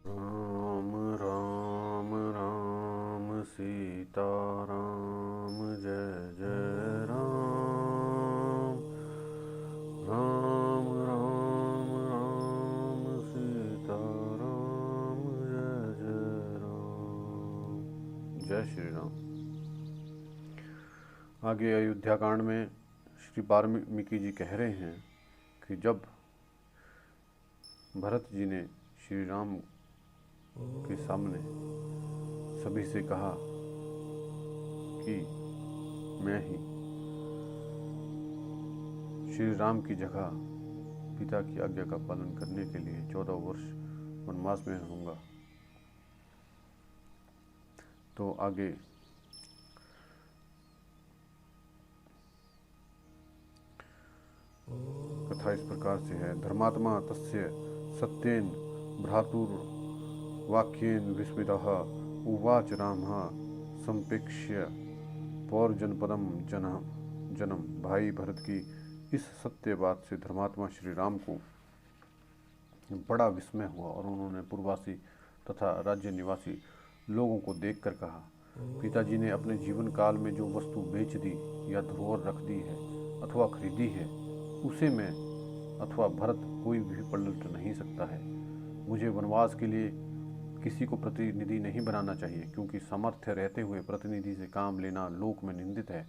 राम राम राम सीता राम जय जय राम। राम राम राम सीता राम जय जय राम। जय श्री राम। आगे अयोध्या कांड में श्री वाल्मीकि जी कह रहे हैं कि जब भरत जी ने श्री राम के सामने सभी से कहा कि मैं ही श्री राम की जगह पिता की आज्ञा का पालन करने के लिए 14 वर्ष वनवास में रहूँगा, तो आगे कथा इस प्रकार से है। धर्मात्मा तस्य सत्येन भ्रातुर्वाक्येन विस्मितः उवाच रामः संप्रेक्ष्य पौरजनपदम जनम। भाई भरत की इस सत्य बात से धर्मात्मा श्री राम को बड़ा विस्मय हुआ और उन्होंने पूर्ववासी तथा राज्य निवासी लोगों को देखकर कहा, पिताजी ने अपने जीवन काल में जो वस्तु बेच दी या धरोहर रख दी है अथवा खरीदी है, उसे मैं अथवा भरत कोई भी पलट नहीं सकता है। मुझे वनवास के लिए किसी को प्रतिनिधि नहीं बनाना चाहिए, क्योंकि सामर्थ्य रहते हुए प्रतिनिधि से काम लेना लोक में निंदित है।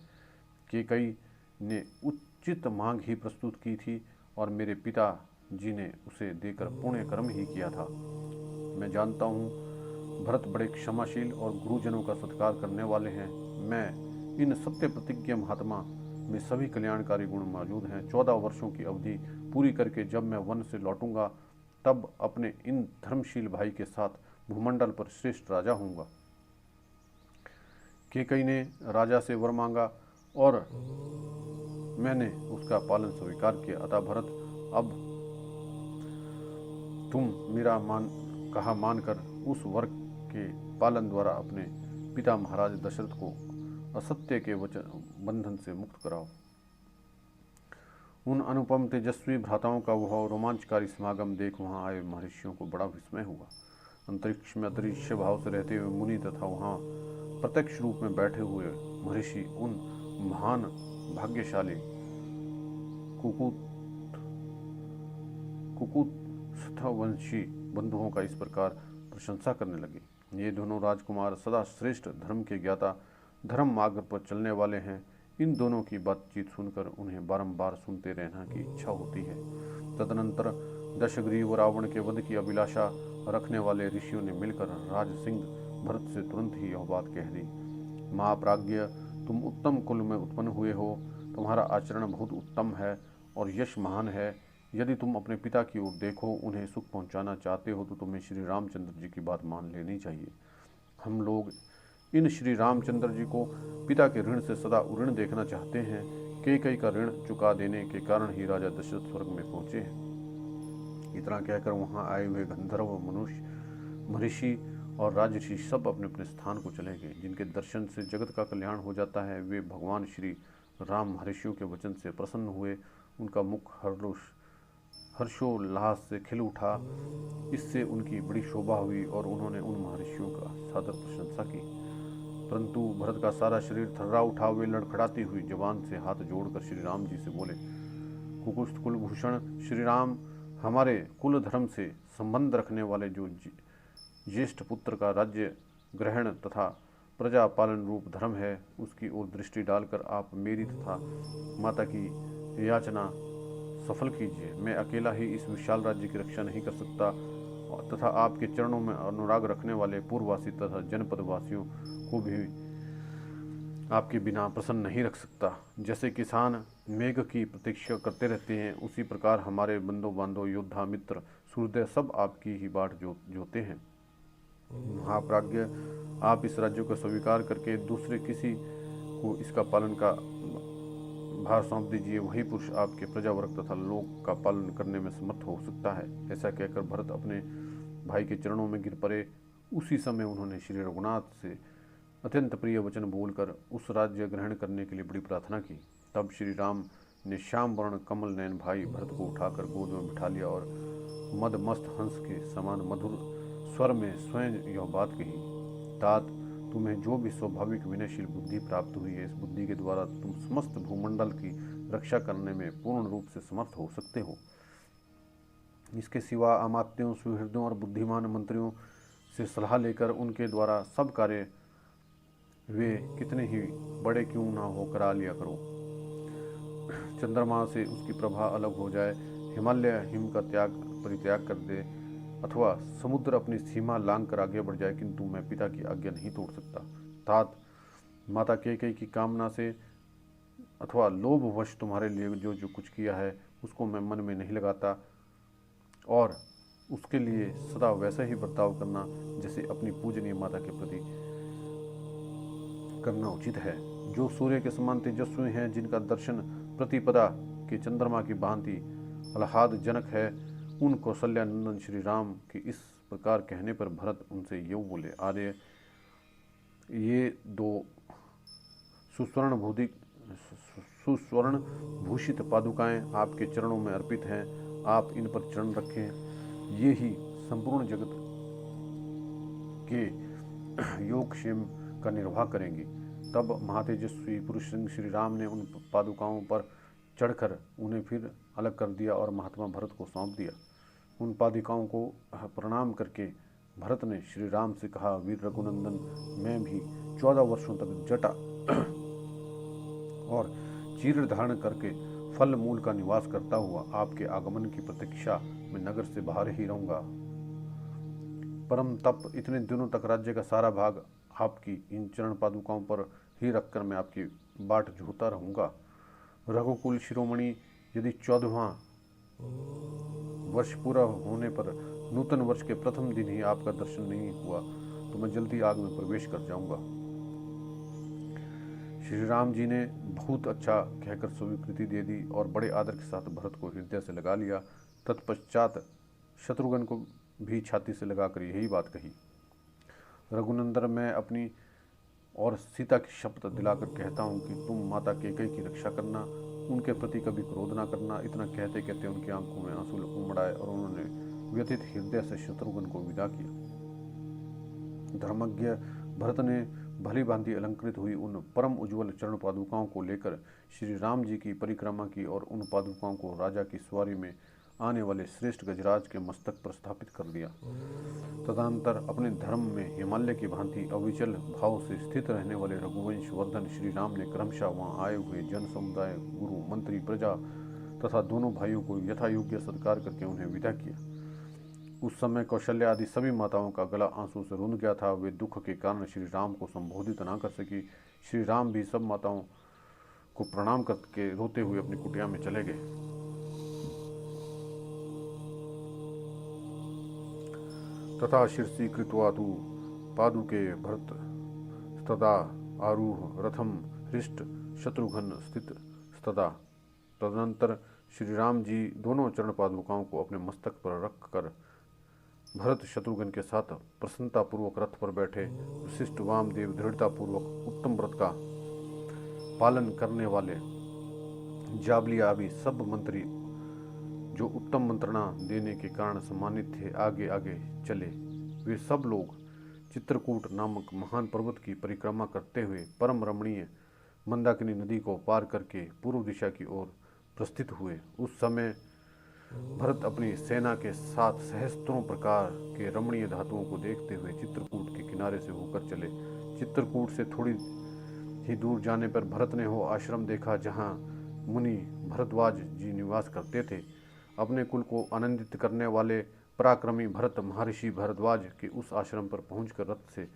केकई ने उचित मांग ही प्रस्तुत की थी और मेरे पिता जी ने उसे देकर पुण्य कर्म ही किया था। मैं जानता हूँ भरत बड़े क्षमाशील और गुरुजनों का सत्कार करने वाले हैं। मैं इन सत्य प्रतिज्ञा महात्मा में सभी कल्याणकारी गुण मौजूद हैं। 14 वर्षों की अवधि पूरी करके जब मैं वन से लौटूंगा, तब अपने इन धर्मशील भाई के साथ भूमंडल पर श्रेष्ठ राजा होऊंगा। केकई ने राजा से वर मांगा और मैंने उसका पालन स्वीकार किया। अतः भरत, अब तुम मेरा कहा मानकर उस वर के पालन द्वारा अपने पिता महाराज दशरथ को असत्य के वचन बंधन से मुक्त कराओ। उन अनुपम तेजस्वी भ्राताओं का वह रोमांचकारी समागम देख वहां आए महर्षियों को बड़ा विस्मय हुआ। अंतरिक्ष में अदृश्य भाव से रहते हुए मुनि तथा वहां प्रत्यक्ष रूप में बैठे हुए महर्षि उन महान भाग्यशाली कुकुत्स्थवंशी बंधुओं का इस प्रकार प्रशंसा करने लगे। ये दोनों राजकुमार सदा श्रेष्ठ धर्म के ज्ञाता, धर्म मार्ग पर चलने वाले हैं। इन दोनों की बातचीत सुनकर उन्हें बारंबार सुनते रहना की इच्छा होती है। तदनंतर दशग्रीव रावण के वध की अभिलाषा रखने वाले ऋषियों ने मिलकर राज सिंह भरत से तुरंत ही यह बात कह दी। महाप्राज्ञ, तुम उत्तम कुल में उत्पन्न हुए हो, तुम्हारा आचरण बहुत उत्तम है और यश महान है। यदि तुम अपने पिता की ओर देखो, उन्हें सुख पहुंचाना चाहते हो, तो तुम्हें श्री रामचंद्र जी की बात मान लेनी चाहिए। हम लोग इन श्री रामचंद्र जी को पिता के ऋण से सदा उऋण देखना चाहते हैं। केकई का ऋण चुका देने के कारण ही राजा दशरथ स्वर्ग में पहुंचे हैं। इतना कहकर वहां आए हुए गंधर्व, मनुष्य, महर्षि और राजऋषि सब अपने अपने स्थान को चले गए। जिनके दर्शन से जगत का कल्याण हो जाता है, वे भगवान श्री राम महर्षियों के वचन से प्रसन्न हुए। उनका मुख हर्षोल्लास से खिल उठा। इससे उनकी बड़ी शोभा हुई और उन्होंने उन महर्षियों का सादर प्रशंसा की। परंतु भरत का सारा शरीर थर्रा उठा। वे लड़खड़ाती हुई जबान से हाथ जोड़कर श्री राम जी से बोले, कुकुत्स्थ कुलभूषण श्री राम, हमारे कुल धर्म से संबंध रखने वाले जो ज्येष्ठ पुत्र का राज्य ग्रहण तथा प्रजा पालन रूप धर्म है, उसकी ओर दृष्टि डालकर आप मेरी तथा माता की याचना सफल कीजिए। मैं अकेला ही इस विशाल राज्य की रक्षा नहीं कर सकता तथा आपके चरणों में अनुराग रखने वाले पूर्ववासी तथा जनपद वासियों को भी आपके बिना प्रसन्न नहीं रख सकता। जैसे किसान मेघ की प्रतीक्षा करते रहते हैं, उसी प्रकार हमारे बंधु बांधव, योद्धा, मित्र, सूर्योदय सब आपकी ही बाट जोते हैं। महाप्राज्ञ, आप इस राज्य को स्वीकार करके दूसरे किसी को इसका पालन का भार सौंप दीजिए। वही पुरुष आपके प्रजावर्ग तथा लोक का पालन करने में समर्थ हो सकता है। ऐसा कहकर भरत अपने भाई के चरणों में गिर पड़े। उसी समय उन्होंने श्री रघुनाथ से अत्यंत प्रिय वचन बोलकर उस राज्य ग्रहण करने के लिए बड़ी प्रार्थना की। तब श्री राम ने श्याम वर्ण कमल नयन भाई भरत को उठाकर गोद में बिठा लिया और मदमस्त हंस के समान मधुर स्वर में स्वयं यह बात कही, तात तुम्हें जो भी स्वाभाविक विनयशील बुद्धि प्राप्त हुई है, इस बुद्धि के द्वारा तुम समस्त भूमंडल की रक्षा करने में पूर्ण रूप से समर्थ हो सकते हो। इसके सिवा अमात्यों, सुहृदों और बुद्धिमान मंत्रियों से सलाह लेकर उनके द्वारा सब कार्य वे कितने ही बड़े क्यों ना हो करा लिया करो। चंद्रमा से उसकी प्रभा अलग हो जाए, हिमालय हिम का परित्याग कर दे, अथवा समुद्र अपनी सीमा लांघ कर आगे बढ़ जाए, किंतु मैं पिता की आज्ञा नहीं तोड़ सकता। तात माता कैकेयी की कामना से अथवा लोभवश तुम्हारे लिए जो जो कुछ किया है उसको मैं मन में नहीं लगाता, और उसके लिए सदा वैसा ही बर्ताव करना जैसे अपनी पूजनीय माता के प्रति करना उचित है। जो सूर्य के समान तेजस्वी हैं, जिनका दर्शन प्रतिपदा के चंद्रमा की भांति आह्लादजनक है, उन कौशल्यानंदन श्री राम के इस प्रकार कहने पर भरत उनसे यूँ बोले, आर्य ये दो सुस्वर्ण भूषित पादुकाएं आपके चरणों में अर्पित हैं, आप इन पर चरण रखें, ये ही संपूर्ण जगत के योगक्षेम का निर्वाह करेंगी। तब महातेजस्वी पुरुष श्री राम ने उन पादुकाओं पर चढ़कर उन्हें फिर अलग कर दिया और महात्मा भरत को सौंप दिया। उन पादुकाओं को प्रणाम करके भरत ने श्री राम से कहा, वीर रघुनंदन, मैं भी 14 वर्षों तक जटा और चीर धारण करके फल मूल का निवास करता हुआ आपके आगमन की प्रतीक्षा में नगर से बाहर ही रहूंगा। परम तप इतने दिनों तक राज्य का सारा भाग आपकी इन चरण पादुकाओं पर ही रखकर मैं आपकी बाट जोहता रहूंगा। रघुकुल शिरोमणि, यदि 14वां वर्ष पूरा होने पर नूतन वर्ष के प्रथम दिन ही आपका दर्शन नहीं हुआ तो मैं जल्दी आग में प्रवेश कर जाऊंगा। श्री राम जी ने बहुत अच्छा कहकर स्वीकृति दे दी और बड़े आदर के साथ भरत को हृदय से लगा लिया। तत्पश्चात शत्रुघ्न को भी छाती से लगाकर यही बात कही, रघुनंदन, मैं अपनी और सीता की शपथ दिलाकर कहता हूँ कि तुम माता कैकेयी की रक्षा करना, उनके प्रति कभी क्रोध ना करना। इतना कहते कहते उनकी आंखों में आंसू उमड़ आए और उन्होंने व्यथित हृदय से शत्रुघ्न को विदा किया। धर्मज्ञ भरत ने भली भांति अलंकृत हुई उन परम उज्ज्वल चरण पादुकाओं को लेकर श्री राम जी की परिक्रमा की और उन पादुकाओं को राजा की सवारी में आने वाले श्रेष्ठ गजराज के मस्तक पर स्थापित कर दिया। तदनंतर अपने धर्म में हिमालय की भांति अविचल भाव से स्थित रहने वाले रघुवंश वर्धन श्री राम ने क्रमशः वहां आए हुए जन समुदाय, गुरु, मंत्री, प्रजा तथा दोनों भाइयों को यथा योग्य सत्कार करके उन्हें विदा किया। उस समय कौशल्या आदि सभी माताओं का गला आंसू से रुंध गया था। वे दुख के कारण श्री राम को संबोधित न कर सकी। श्री राम भी सब माताओं को प्रणाम करके रोते हुए अपनी कुटिया में चले गए। तथा शिरसी कृत्वा तु पादुके भरत तदा आरूह रथम हृष्ट शत्रुघ्न स्थित तदा। तदनंतर श्री राम जी दोनों चरण पादुकाओं को अपने मस्तक पर रख कर भरत शत्रुघ्न के साथ प्रसन्नतापूर्वक रथ पर बैठे। विशिष्ट वामदेव दृढ़तापूर्वक उत्तम व्रत का पालन करने वाले जाबली आदि सब मंत्री जो उत्तम मंत्रणा देने के कारण सम्मानित थे आगे आगे चले। वे सब लोग चित्रकूट नामक महान पर्वत की परिक्रमा करते हुए परम रमणीय मंदाकिनी नदी को पार करके पूर्व दिशा की ओर प्रस्थित हुए। उस समय भरत अपनी सेना के साथ सहस्त्रों प्रकार के रमणीय धातुओं को देखते हुए चित्रकूट के किनारे से होकर चले। चित्रकूट से थोड़ी ही दूर जाने पर भरत ने वो आश्रम देखा जहाँ मुनि भरद्वाज जी निवास करते थे। अपने कुल को आनंदित करने वाले पराक्रमी भरत महर्षि भरद्वाज के उस आश्रम पर पहुंचकर रथ से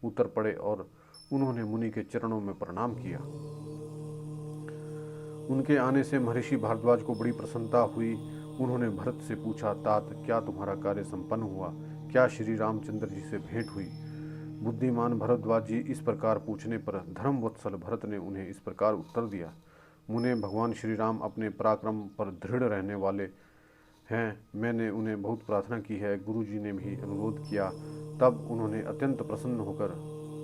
उतर पड़े और उन्होंने मुनि के चरणों में प्रणाम किया। उनके आने से महर्षि भारद्वाज को बड़ी प्रसन्नता हुई। उन्होंने भरत से पूछा, तात क्या तुम्हारा कार्य संपन्न हुआ? क्या श्री रामचंद्र जी से भेंट हुई? बुद्धिमान भरद्वाज जी इस प्रकार पूछने पर धर्मवत्सल भरत ने उन्हें इस प्रकार उत्तर दिया, मुने, भगवान श्री राम अपने पराक्रम पर दृढ़ रहने वाले हैं। मैंने उन्हें बहुत प्रार्थना की है, गुरु जी ने भी अनुरोध किया। तब उन्होंने अत्यंत प्रसन्न होकर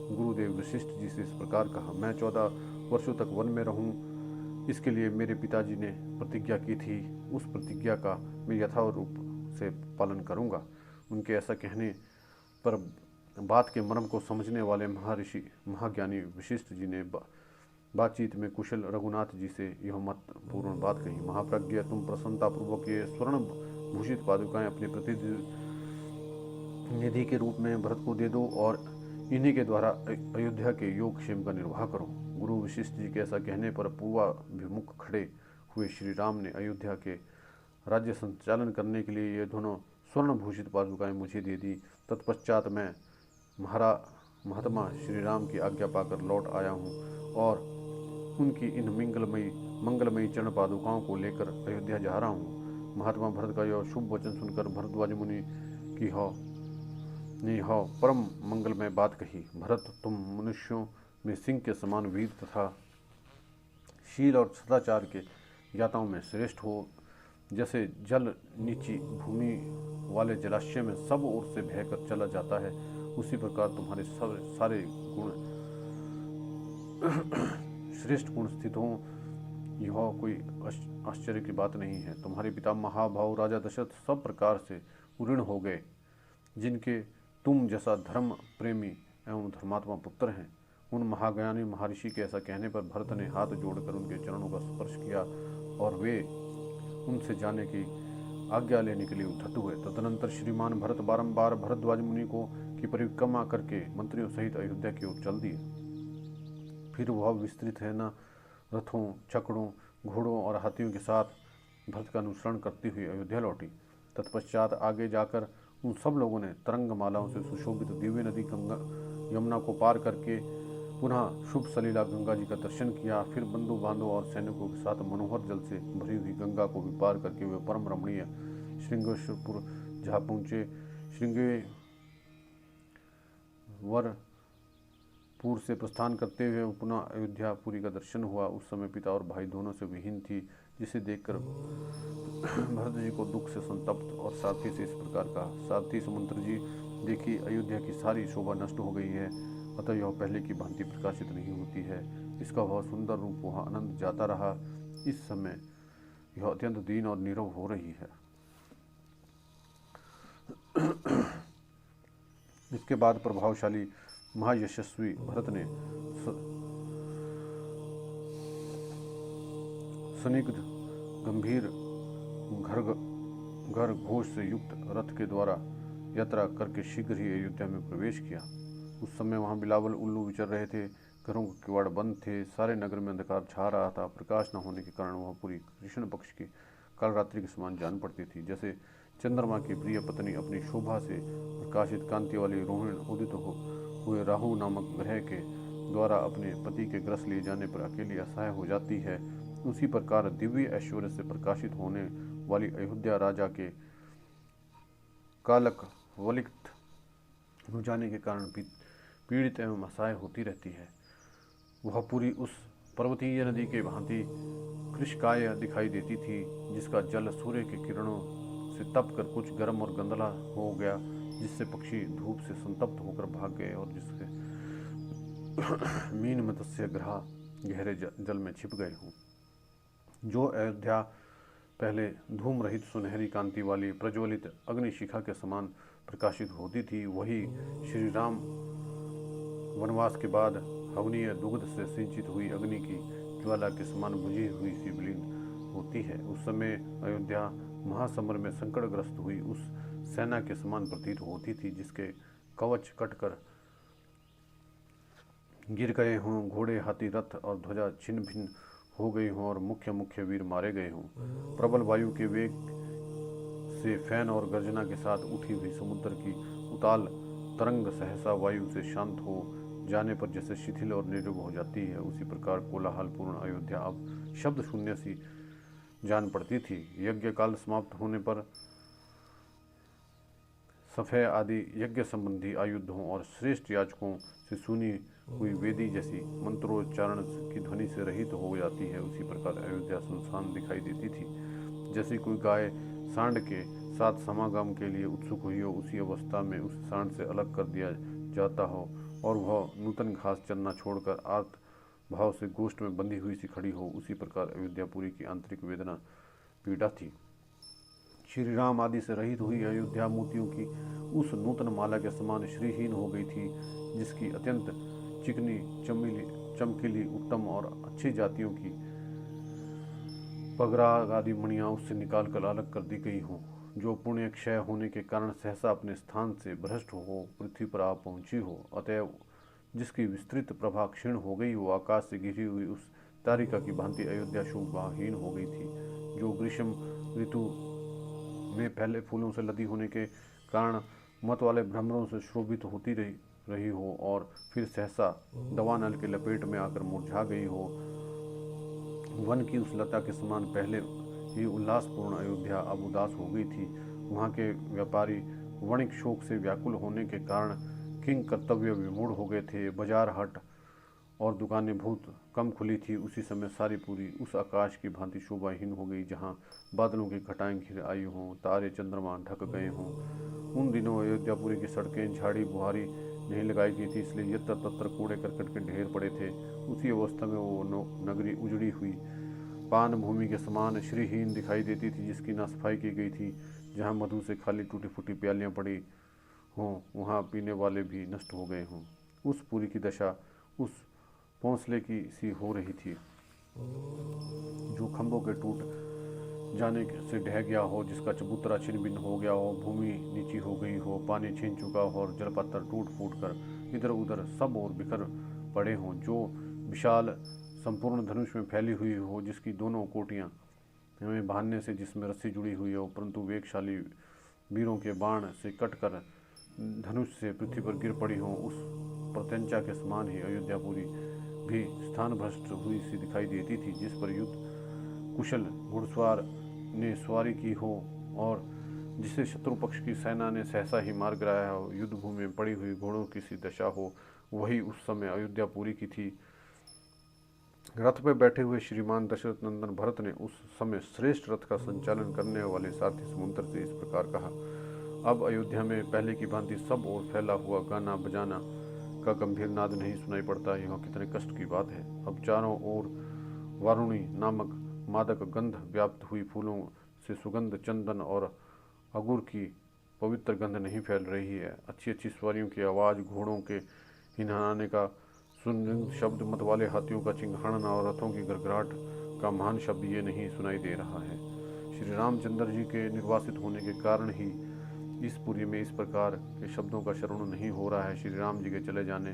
गुरुदेव वशिष्ठ जी से इस प्रकार कहा, मैं 14 वर्षों तक वन में रहूं, इसके लिए मेरे पिताजी ने प्रतिज्ञा की थी। उस प्रतिज्ञा का मैं यथारूप से पालन करूंगा। उनके ऐसा कहने पर बात के मर्म को समझने वाले महर्षि महाज्ञानी वशिष्ठ जी ने बातचीत में कुशल रघुनाथ जी से यह महत्वपूर्ण बात कही। महाप्रज्ञ, तुम प्रसन्नतापूर्वक ये स्वर्ण भूषित पादुकाएं अपने प्रतिनिधि के रूप में भरत को दे दो और इन्हीं के द्वारा अयोध्या के योग क्षेम का निर्वाह करो। गुरु वशिष्ठ जी के ऐसा कहने पर पूर्वाभिमुख खड़े हुए श्री राम ने अयोध्या के राज्य संचालन करने के लिए ये दोनों स्वर्ण भूषित पादुकाएं मुझे दे दी। तत्पश्चात मैं महात्मा श्री राम की आज्ञा पाकर लौट आया हूँ और उनकी इन मंगलमयी चरण पादुकाओं को लेकर अयोध्या जा रहा हूँ। महात्मा भरत का यह शुभ वचन सुनकर भरद्वाज मुनि की ने परम मंगलमय बात कही। भरत, तुम मनुष्यों में सिंह के समान वीर तथा शील और सदाचार के ज्ञाताओं में श्रेष्ठ हो। जैसे जल नीची भूमि वाले जलाशय में सब ओर से बहकर चला जाता है, उसी प्रकार तुम्हारे सारे गुण श्रेष्ठ गुण स्थित हों, यह कोई आश्चर्य की बात नहीं है। तुम्हारे पिता महाभाव राजा दशरथ सब प्रकार से उऋण हो गए, जिनके तुम जैसा धर्म प्रेमी एवं धर्मात्मा पुत्र हैं। उन महाज्ञानी महर्षि के ऐसा कहने पर भरत ने हाथ जोड़कर उनके चरणों का स्पर्श किया और वे उनसे जाने की आज्ञा लेने के लिए उद्धत हुए। तदनंतर श्रीमान भरत बारंबार भरद्वाज मुनि को की परिक्रमा करके मंत्रियों सहित अयोध्या की ओर चल दिए। फिर वह विस्तृत है न रथों, चक्रों, घोड़ों और हाथियों के साथ भरत का अनुसरण करती हुई अयोध्या लौटी। तत्पश्चात आगे जाकर उन सब लोगों ने तरंग मालाओं से सुशोभित दिव्य नदी गंगा यमुना को पार करके पुनः शुभ सलीला गंगा जी का दर्शन किया। फिर बंधु बांधवों और सैनिकों के साथ मनोहर जल से भरी हुई गंगा को भी पार करके वे परम रमणीय श्रृंगेश्वरपुर जहाँ पहुँचे। श्रृंगेश्वरपुर से प्रस्थान करते हुए पुनः अयोध्यापुरी का दर्शन हुआ। उस समय पिता और भाई दोनों से विहीन थी, जिसे देखकर भरत जी को दुख से संतप्त और सारथी से इस प्रकार कहा। सारथी, सुमंत्र जी, देखिए अयोध्या की सारी शोभा नष्ट हो गई है, अतः यह पहले की भांति प्रकाशित नहीं होती है। इसका वह सुंदर रूप वहाँ अनंत जाता रहा। इस समय यह अत्यंत दीन और नीरव हो रही है। इसके बाद प्रभावशाली महायशस्वी भरत ने सनिग्ध गंभीर घर घोष से युक्त रथ के द्वारा यात्रा करके शीघ्र ही अयोध्या में प्रवेश किया। उस समय वहां बिलावल उल्लू विचर रहे थे, घरों के किवाड़ बंद थे, सारे नगर में अंधकार छा रहा था। प्रकाश न होने के कारण वह पूरी कृष्ण पक्ष की कालरात्रि के समान जान पड़ती थी। जैसे चंद्रमा की प्रिय पत्नी अपनी शोभा से प्रकाशित कांति वाली रोहिणी उदित हुए राहु नामक ग्रह के द्वारा अपने पति के ग्रस लिए जाने पर अकेली असहाय हो जाती है, उसी प्रकार दिव्य ऐश्वर्य से प्रकाशित होने वाली अयोध्या राजा के कालक वलित हो जाने के कारण पीड़ित एवं असहाय होती रहती है। वह पूरी उस पर्वतीय नदी के भांति कृशकाय दिखाई देती थी, जिसका जल सूर्य के किरणों से तपकर कुछ गर्म और गंदला हो गया, जिससे पक्षी धूप से संतप्त होकर भाग गए और जिससे मीन मत्स्य ग्रह गहरे जल में छिप गए हों। जो अयोध्या पहले धूम रहित सुनहरी कांति वाली प्रज्वलित अग्निशिखा के समान प्रकाशित होती थी, वही श्री राम वनवास के बाद हवनीय दुग्ध से सिंचित हुई अग्नि की ज्वाला के समान बुझी हुई सी विलीन होती है। उस समय अयोध्या महासमर में संकटग्रस्त हुई उस सेना के समान प्रतीत होती थी, जिसके कवच कटकर गिर गए हों, घोड़े, हाथी, रथ और ध्वजा छिन्न भिन्न हो गई हों और मुख्य वीर मारे गए हों। प्रबल वायु के वेग से फैन और गर्जना के साथ उठी हुई समुद्र की उताल तरंग सहसा वायु से शांत हो जाने पर जैसे शिथिल और निर्जीव हो जाती है, उसी प्रकार कोलाहलपूर्ण अयोध्या अब शब्द शून्य सी जान पड़ती थी। यज्ञ काल समाप्त होने पर सफे आदि यज्ञ संबंधी आयुधों और श्रेष्ठ याचकों से सुनी हुई वेदी जैसी मंत्रोच्चारण की ध्वनि से रहित हो जाती है, उसी प्रकार अयोध्या सुनसान दिखाई देती थी। जैसे कोई गाय सांड के साथ समागम के लिए उत्सुक हुई हो, उसी अवस्था में उस सांड से अलग कर दिया जाता हो और वह नूतन घास चरना छोड़कर आर्त भाव से गोष्ठ में बंधी हुई सी खड़ी हो, उसी प्रकार अयोध्यापुरी की आंतरिक वेदना पीड़ा थी। श्री राम आदि से रहित हुई अयोध्या मोतियों की उस नूतन माला के समान श्रीहीन हो गई थी, जिसकी अत्यंत चिकनी, चमकीली, उत्तम और अच्छी जातियों की पगराग आदि मणियां उससे निकाल कर अलग कर दी गई हों, जो पुण्य क्षय होने के कारण सहसा अपने स्थान से भ्रष्ट हो पृथ्वी पर आ पहुंची हो। अतएव जिसकी विस्तृत प्रभा क्षीण हो गई हो, आकाश से घिरी हुई उस तारिका की भांति अयोध्या शोभाहीन हो गई थी, जो ग्रीष्म ऋतु में पहले फूलों से लदी होने के कारण मत वाले भ्रमरों से शोभित होती रही हो और फिर सहसा दवानल के लपेट में आकर मुरझा गई हो। वन की उस लता के समान पहले ही उल्लासपूर्ण अयोध्या अब उदास हो गई थी। वहाँ के व्यापारी वणिक शोक से व्याकुल होने के कारण किंग कर्तव्य विमूढ़ हो गए थे। बाजार, हट और दुकानें बहुत कम खुली थी। उसी समय सारी पूरी उस आकाश की भांति शोभाहीन हो गई जहाँ बादलों की घटाएं घिर आई हों, तारे चंद्रमा ढक गए हों। उन दिनों अयोध्यापुरी की सड़कें झाड़ी बुहारी नहीं लगाई गई थी, इसलिए यत्र तत्र कूड़े करकट के ढेर पड़े थे। उसी अवस्था में वो नगरी उजड़ी हुई पान भूमि के समान श्रीहीन दिखाई देती थी, जिसकी ना सफाई की गई थी। जहाँ मधु से खाली टूटी फूटी प्यालियाँ पड़ी हों, वहाँ पीने वाले भी नष्ट हो गए हों। उस पुरी की दशा उस भोंसले की सी हो रही थी जो खंभों के टूट जाने से ढह गया हो, जिसका चबूतरा छिन्न भिन्न हो गया हो, भूमि नीची हो गई हो, पानी छीन चुका हो और जलपत्थर टूट फूट कर इधर उधर सब और बिखर पड़े हों, जो विशाल संपूर्ण धनुष में फैली हुई हो, जिसकी दोनों कोटियाँ में बांधने से जिसमें रस्सी जुड़ी हुई हो, परंतु वेगशाली वीरों के बाण से कटकर धनुष से पृथ्वी पर गिर पड़ी हो। उस प्रत्यंचा के समान ही अयोध्यापुरी भी स्थान भ्रष्ट हुई सी दिखाई देती थी, जिस पर युद्ध कुशल घुड़सवार ने सवारी की हो और जिसे शत्रु पक्ष की सेना ने सहसा ही मार गिराया हो। युद्ध भूमि में पड़ी हुई घोड़ों की सी दशा हो, वही उस समय अयोध्यापुरी की थी। रथ पर बैठे हुए श्रीमान दशरथ नंदन भरत ने उस समय श्रेष्ठ रथ का संचालन करने वाले सारथी समुद्र से इस प्रकार कहा। अब अयोध्या में पहले की भांति सब ओर फैला हुआ गाना बजाना का गंभीर नाद नहीं सुनाई पड़ता। यह कितने कष्ट की बात है। अब चारों ओर वारुणी नामक मादक गंध व्याप्त हुई, फूलों से सुगंध, चंदन और अगुर की पवित्र गंध नहीं फैल रही है। अच्छी अच्छी सवारियों की आवाज़, घोड़ों के हिनहाने का सुनिंद शब्द, मत वाले हाथियों का चिंघाड़ना और रथों की गड़गड़ाहट का महान शब्द ये नहीं सुनाई दे रहा है। श्री रामचंद्र जी के निर्वासित होने के कारण ही इस पुरी में इस प्रकार के शब्दों का श्रवण नहीं हो रहा है। श्री राम जी के चले जाने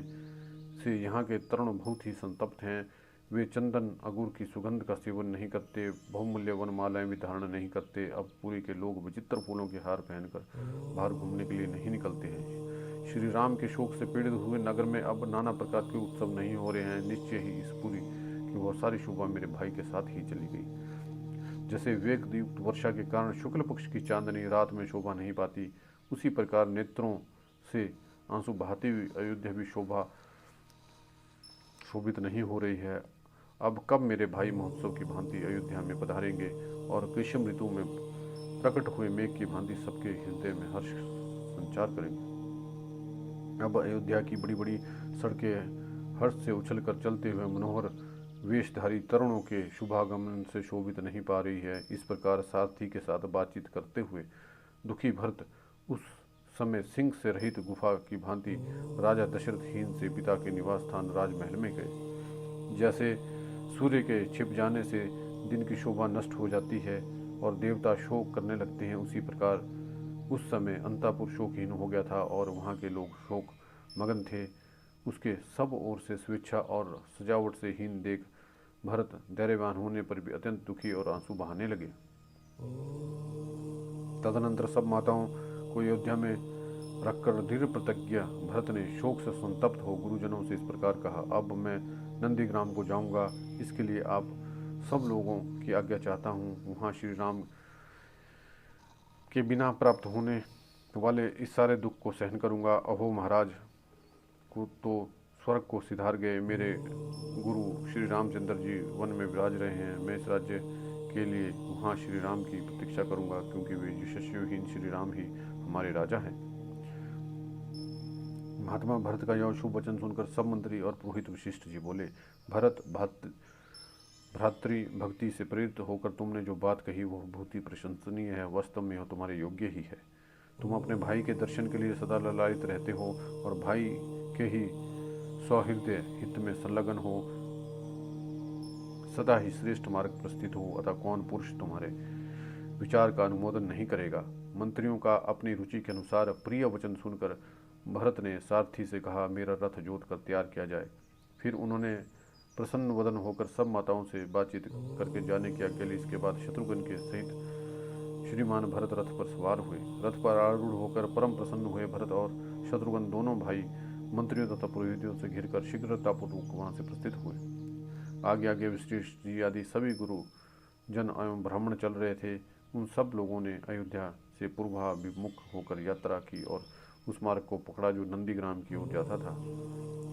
से यहाँ के तरुण बहुत ही संतप्त हैं। वे चंदन अगुर की सुगंध का सेवन नहीं करते, बहुमूल्य वनमालाएं भी धारण नहीं करते। अब पुरी के लोग विचित्र फूलों के हार पहनकर बाहर घूमने के लिए नहीं निकलते हैं। श्री राम के शोक से पीड़ित हुए नगर में अब नाना प्रकार के उत्सव नहीं हो रहे हैं। निश्चय ही इस पुरी की बहुत सारी शोभा मेरे भाई के साथ ही चली गई। जैसे वेगयुक्त वर्षा के कारण शुक्ल पक्ष की चांदनी रात में शोभा नहीं पाती, उसी प्रकार नेत्रों से आंसू बहाती हुई अयोध्या भी शोभित नहीं हो रही है। अब कब मेरे भाई महोत्सव की भांति अयोध्या में पधारेंगे और ग्रीष्म ऋतु में प्रकट हुए मेघ की भांति सबके हृदय में हर्ष संचार करेंगे। अब अयोध्या की बड़ी बड़ी सड़कें हर्ष से उछलकर चलते हुए मनोहर वेशधारी तरुणों के शुभागमन से शोभित नहीं पा रही है। इस प्रकार सारथी के साथ बातचीत करते हुए दुखी भरत उस समय सिंह से रहित गुफा की भांति राजा दशरथहीन से पिता के निवास स्थान राजमहल में गए। जैसे सूर्य के छिप जाने से दिन की शोभा नष्ट हो जाती है और देवता शोक करने लगते हैं, उसी प्रकार उस समय अंतापुर शोकहीन हो गया था और वहाँ के लोग शोक मगन थे। उसके सब ओर से स्वेच्छा और सजावट से हीन देख भरत धैर्यवान होने पर भी अत्यंत दुखी और आंसू बहाने लगे। तदनंतर सब माताओं को अयोध्या में रखकर दृढ़ प्रतिज्ञ भरत ने शोक से संतप्त हो गुरुजनों से इस प्रकार कहा। अब मैं नंदीग्राम को जाऊंगा, इसके लिए आप सब लोगों की आज्ञा चाहता हूँ। वहाँ श्री राम के बिना प्राप्त होने वाले इस सारे दुख को सहन करूंगा। अहो महाराज को तो स्वर्ग को सिधार गए, मेरे गुरु श्री रामचंद्र जी वन में विराज रहे हैं। मैं इस राज्य के लिए वहाँ श्री राम की प्रतीक्षा करूंगा, क्योंकि वे यशस्वीहीन श्री राम ही हमारे राजा हैं। महात्मा भरत का यह शुभ वचन सुनकर सब मंत्री और पुरोहित वशिष्ठ जी बोले, भरत भ्रातृ भक्ति से प्रेरित होकर तुमने जो बात कही वह बहुत ही प्रशंसनीय है। वास्तव में यह तुम्हारे योग्य ही है। तुम अपने भाई के दर्शन के लिए सदा ललायित रहते हो और भाई के ही सौहृदय हित में संलग्न हो, सदा ही श्रेष्ठ मार्ग प्रस्तुत हो। अतः कौन पुरुष तुम्हारे विचार का अनुमोदन नहीं करेगा। मंत्रियों का अपनी रुचि के अनुसार प्रिय वचन सुनकर भरत ने सारथी से कहा, मेरा रथ जोत कर तैयार किया जाए। फिर उन्होंने प्रसन्न वदन होकर सब माताओं से बातचीत करके जाने की आज्ञा ली। इसके बाद शत्रुघ्न के सहित श्रीमान भरत रथ पर सवार हुए। रथ पर आरूढ़ होकर परम प्रसन्न हुए भरत और शत्रुघ्न दोनों भाई मंत्रियों तथा पुरोहितों से घिरकर शीघ्रतापूर्वक वहां से प्रस्थित हुए। आगे आगे वशिष्ठ जी आदि सभी गुरु जन एवं ब्राह्मण चल रहे थे। उन सब लोगों ने अयोध्या से पूर्वाभिमुख होकर यात्रा की और उस मार्ग को पकड़ा जो नंदीग्राम की ओर जाता था।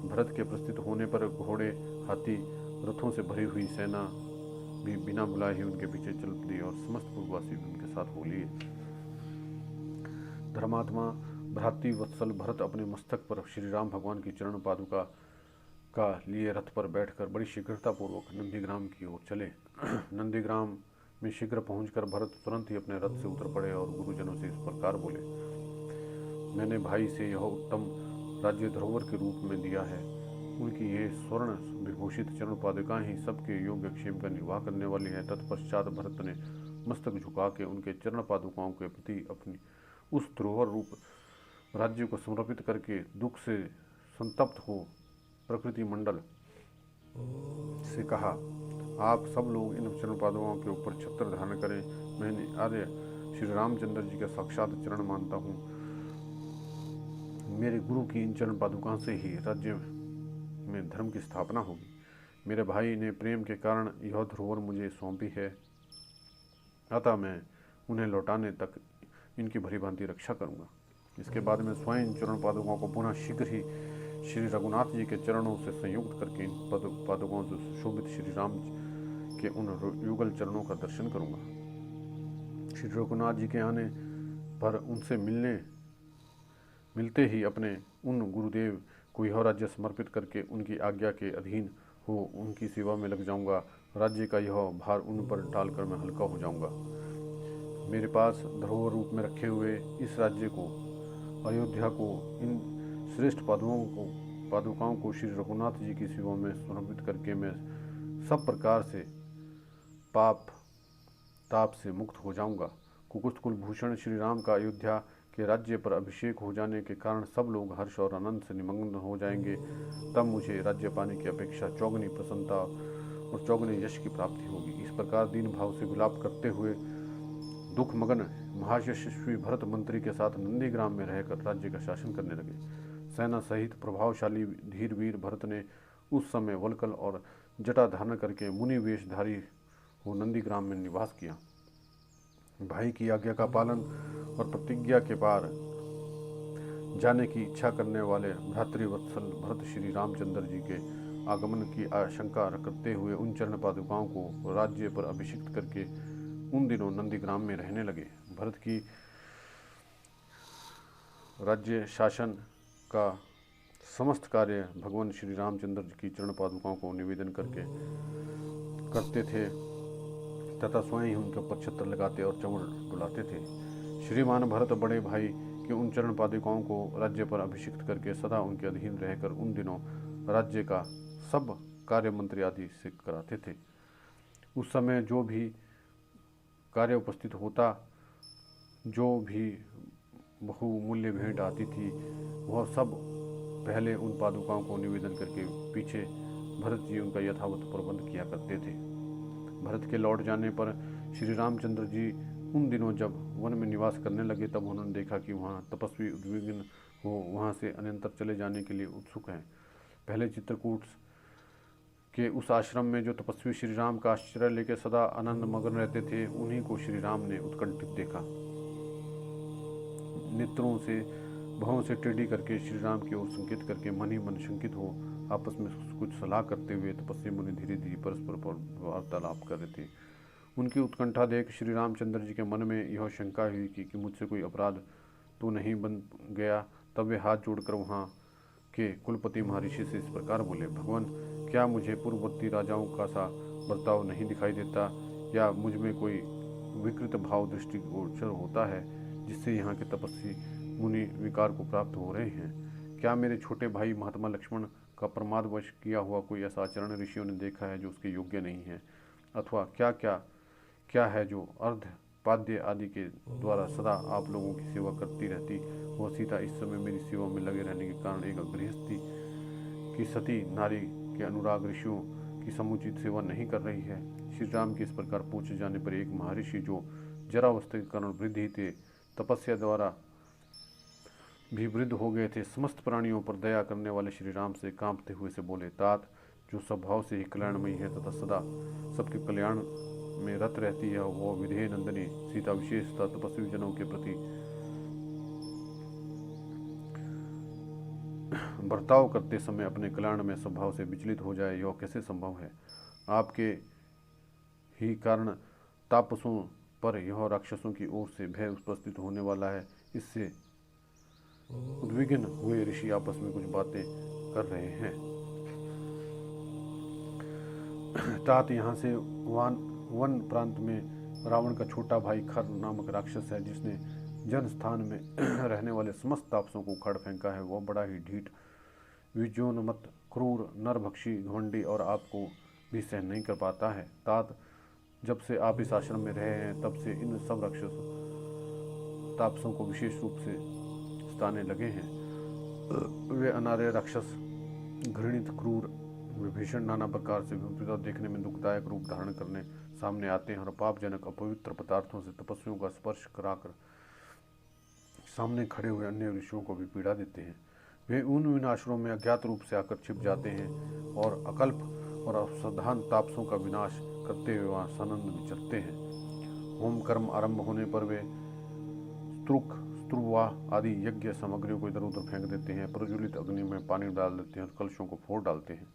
भरत के प्रस्थित होने पर घोड़े, हाथी, रथों से भरी हुई सेना भी बिना बुलाए ही उनके पीछे चल पड़ी और समस्त पूर्ववासी उनके साथ हो लिए। धर्मात्मा भ्रातृ वत्सल भरत अपने मस्तक पर श्री राम भगवान की चरण पादुका का लिए रथ पर बैठकर बड़ी शीघ्रतापूर्वक नंदीग्राम की ओर चले। नंदीग्राम में शीघ्र पहुंचकर भरत तुरंत ही अपने रथ से उतर पड़े और गुरुजनों से इस प्रकार बोले, मैंने भाई से यह उत्तम राज्य धरोहर के रूप में दिया है। उनकी ये स्वर्ण विभूषित चरण पादुकाएं ही सबके योग्य क्षेम का निर्वाह करने वाली है। तत्पश्चात भरत ने मस्तक झुका के उनके चरण पादुकाओं के प्रति अपनी उस धरोहर रूप राज्य को समर्पित करके दुख से संतप्त हो प्रकृति मंडल से कहा, आप सब लोग इन चरण पादुकाओं के ऊपर छत्र धारण करें। मैंने आर्य श्री रामचंद्र जी का साक्षात चरण मानता हूँ। मेरे गुरु की इन चरण पादुकाओं से ही राज्य में धर्म की स्थापना होगी। मेरे भाई ने प्रेम के कारण यह धरोहर मुझे सौंपी है, अतः मैं उन्हें लौटाने तक इनकी भली भांति रक्षा करूँगा। इसके बाद मैं स्वयं इन चरण पादुकाओं को पुनः शीघ्र ही श्री रघुनाथ जी के चरणों से संयुक्त करके इन पादुकाओं से सुशोभित श्री राम के उन युगल चरणों का दर्शन करूँगा। श्री रघुनाथ जी के आने पर उनसे मिलते ही अपने उन गुरुदेव को यह राज्य समर्पित करके उनकी आज्ञा के अधीन हो उनकी सेवा में लग जाऊंगा। राज्य का यह भार उन पर डालकर मैं हल्का हो जाऊंगा। मेरे पास धरोहर रूप में रखे हुए इस राज्य को, अयोध्या को, इन श्रेष्ठ पादुकाओं को श्री रघुनाथ जी की सेवा में समर्पित करके मैं सब प्रकार से पाप ताप से मुक्त हो जाऊंगा। कुकुस्त कुलभूषण श्री राम का अयोध्या के राज्य पर अभिषेक हो जाने के कारण सब लोग हर्ष और आनंद से निमग्न हो जाएंगे। तब मुझे राज्य पाने की अपेक्षा चौगुनी प्रसन्नता और चौगुनी यश की प्राप्ति होगी। इस प्रकार दीन भाव से विलाप करते हुए दुख मगन महायशस्वी भरत मंत्री के साथ नंदीग्राम में रहकर राज्य का शासन करने लगे। सेना सहित प्रभावशाली धीर वीर भरत ने उस समय वलकल और जटा धारण करके मुनि वेशधारी हो नंदीग्राम में निवास किया। भाई की आज्ञा का पालन और प्रतिज्ञा के पार जाने की इच्छा करने वाले भ्रातृवत्सल भरत श्री रामचंद्र जी के आगमन की आशंका करते हुए उन चरण पादुकाओं को राज्य पर अभिषिक्त करके उन दिनों नंदीग्राम में रहने लगे। भरत की राज्य शासन का समस्त कार्य भगवान श्री रामचंद्र जी की चरण पादुकाओं को निवेदन करके करते थे तथा स्वयं ही उनके ऊपर छत्र लगाते और चमड़ डुलाते थे। श्रीमान भरत बड़े भाई के उन चरण पादुकाओं को राज्य पर अभिषिक्त करके सदा उनके अधीन रहकर उन दिनों राज्य का सब कार्य मंत्री आदि से कराते थे। उस समय जो भी कार्य उपस्थित होता, जो भी बहुमूल्य भेंट आती थी, वह सब पहले उन पादुकाओं को निवेदन करके पीछे भरत जी उनका यथावत प्रबंध किया करते थे। भरत के लौट जाने पर श्री रामचंद्र जी उन दिनों जब वन में निवास करने लगे तब उन्होंने देखा कि वहाँ तपस्वी उद्विग्न हो वहाँ से अनंतर चले जाने के लिए उत्सुक हैं। पहले चित्रकूट के उस आश्रम में जो तपस्वी श्री राम का आश्रय लेकर सदा आनंद मग्न रहते थे, उन्हीं को श्री राम ने उत्कंठित देखा। नेत्रों से भवों से टेढ़ी करके श्री राम की ओर संकेत करके मन ही मन शंकित हो आपस में कुछ सलाह करते हुए तपस्वी मुनि धीरे धीरे परस्पर वार्तालाप कर रहे थे। उनकी उत्कंठा देख श्री रामचंद्र जी के मन में यह शंका हुई कि मुझसे कोई अपराध तो नहीं बन गया। तब वे हाथ जोड़कर वहाँ के कुलपति महर्षि से इस प्रकार बोले, भगवान, क्या मुझे पूर्ववर्ती राजाओं का सा बर्ताव नहीं दिखाई देता, या मुझ में कोई विकृत भाव दृष्टिगोचर होता है जिससे यहाँ के तपस्वी मुनि विकार को प्राप्त हो रहे हैं? क्या मेरे छोटे भाई महात्मा लक्ष्मण का प्रमादवश किया हुआ कोई ऐसा आचरण ऋषियों ने देखा है जो उसके योग्य नहीं है? अथवा क्या है जो अर्ध पाद्य आदि के द्वारा सदा आप लोगों की सेवा करती रहती, वह सीता इस समय मेरी सेवा में लगे रहने के कारण एक गृहस्थी की सती नारी के अनुराग ऋषियों की समुचित सेवा नहीं कर रही है? श्री राम के इस प्रकार पूछे जाने पर एक महर्षि, जो जरावस्था के कारण वृद्ध ही थे, तपस्या द्वारा भी वृद्ध हो गए थे, समस्त प्राणियों पर दया करने वाले श्री राम से कांपते हुए से बोले, तात, जो स्वभाव से ही कल्याणमयी है तथा सदा सबके कल्याण में रत रहती है, वह विधेय नंदनी सीता विशेषतः तपस्वी जनों के प्रति बर्ताव करते समय अपने कल्याण में स्वभाव से विचलित हो जाए, यह कैसे संभव है? आपके ही कारण तापसों पर यह राक्षसों की ओर से भय उपस्थित होने वाला है। इससे उद्विग्न हुए ऋषि आपस में कुछ बातें कर रहे हैं। तात, यहाँ से वन प्रांत में रावण का छोटा भाई खर नामक राक्षस है, जिसने जन स्थान में रहने वाले समस्त तापसों को उखाड़ फेंका है। वह बड़ा ही ढीठ, विजोन्मत्त, क्रूर, नरभक्षी, घमंडी और आपको भी सहन नहीं कर पाता है। तात, जब से आप इस आश्रम में रहे हैं तब से इन सब राक्षस तापसों को विशेष रूप से सताने लगे हैं। वे अनार्य राक्षस घृणित, क्रूर, विभीषण, नाना प्रकार से विपरीत देखने में दुखदायक रूप धारण करने सामने आते हैं और पापजनक अपवित्र पदार्थों से तपस्वियों का स्पर्श कराकर सामने खड़े हुए अन्य ऋषियों को भी पीड़ा देते हैं। वे उन आश्रमों में अज्ञात रूप से आकर छिप जाते हैं और अकल्प और असावधान तापसों का विनाश करते हुए वहाँ सानंद विचरते हैं। होम कर्म आरंभ होने पर वे स्त्रुवा आदि यज्ञ सामग्रियों को इधर उधर फेंक देते हैं, प्रज्वलित अग्नि में पानी डाल देते हैं और कलशों को फोड़ डालते हैं।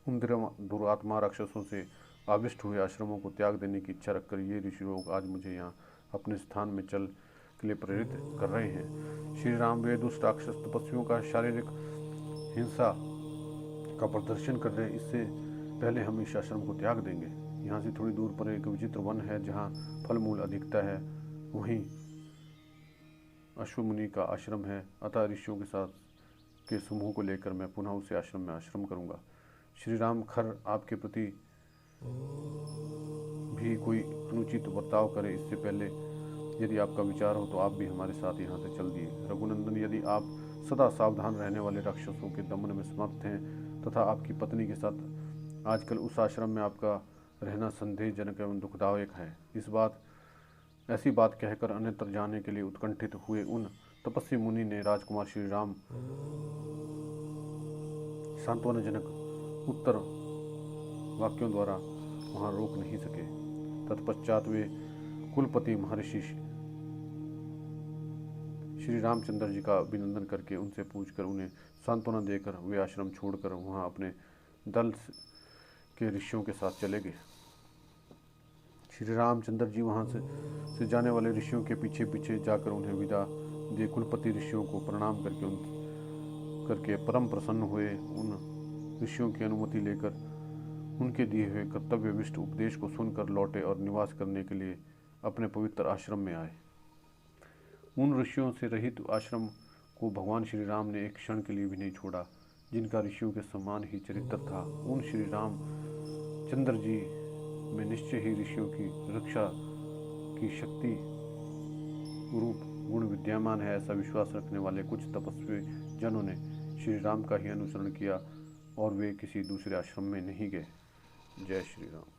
उन दुरात्मा राक्षसों से आविष्ट हुए आश्रमों को त्याग देने की इच्छा रखकर ये ऋषि लोग आज मुझे यहाँ अपने स्थान में चल के लिए प्रेरित कर रहे हैं। श्री राम, वे दुष्ट राक्षस तपस्वियों का शारीरिक हिंसा का प्रदर्शन कर रहे हैं। इससे पहले हम इस आश्रम को त्याग देंगे। यहाँ से थोड़ी दूर पर एक विचित्र वन है जहाँ फल मूल अधिकता है, वहीं अश्वमुनि का आश्रम है। अतः ऋषियों के साथ के समूह को लेकर मैं पुनः उसे आश्रम में आश्रम करूँगा। श्री राम, खर आपके प्रति भी कोई अनुचित बर्ताव करे इससे पहले यदि आपका विचार हो तो आप भी हमारे साथ यहाँ से चल दिए। रघुनंदन, यदि आप सदा सावधान रहने वाले राक्षसों के दमन में समर्थ हैं तथा आपकी पत्नी के साथ आजकल उस आश्रम में आपका रहना संदेहजनक एवं दुखदायक है, ऐसी बात कहकर अन्यत्र जाने के लिए उत्कंठित हुए उन तपस्वी मुनि ने राजकुमार श्री राम सांत्वनाजनक उत्तर वाक्यों द्वारा वहाँ रोक नहीं सके। तत्पश्चात वे कुलपति महर्षि श्री रामचंद्र जी का अभिनंदन करके उनसे पूछकर उन्हें सांत्वना देकर वे आश्रम छोड़कर वहाँ अपने दल के ऋषियों के साथ चले गए। श्री रामचंद्र जी वहाँ से जाने वाले ऋषियों के पीछे पीछे जाकर उन्हें विदा दे कुलपति ऋषियों को प्रणाम करके परम प्रसन्न हुए। उन ऋषियों की अनुमति लेकर उनके दिए हुए कर्तव्यविष्ट उपदेश को सुनकर लौटे और निवास करने के लिए अपने पवित्र आश्रम में आए। उन ऋषियों से रहित आश्रम को भगवान श्री राम ने एक क्षण के लिए भी नहीं छोड़ा, जिनका ऋषियों के समान ही चरित्र था। उन श्री राम चंद्र जी में निश्चय ही ऋषियों की रक्षा की शक्ति रूप गुण विद्यमान है, ऐसा विश्वास रखने वाले कुछ तपस्वी जनों ने श्री राम का ही अनुसरण किया और वे किसी दूसरे आश्रम में नहीं गए। जय श्री राम।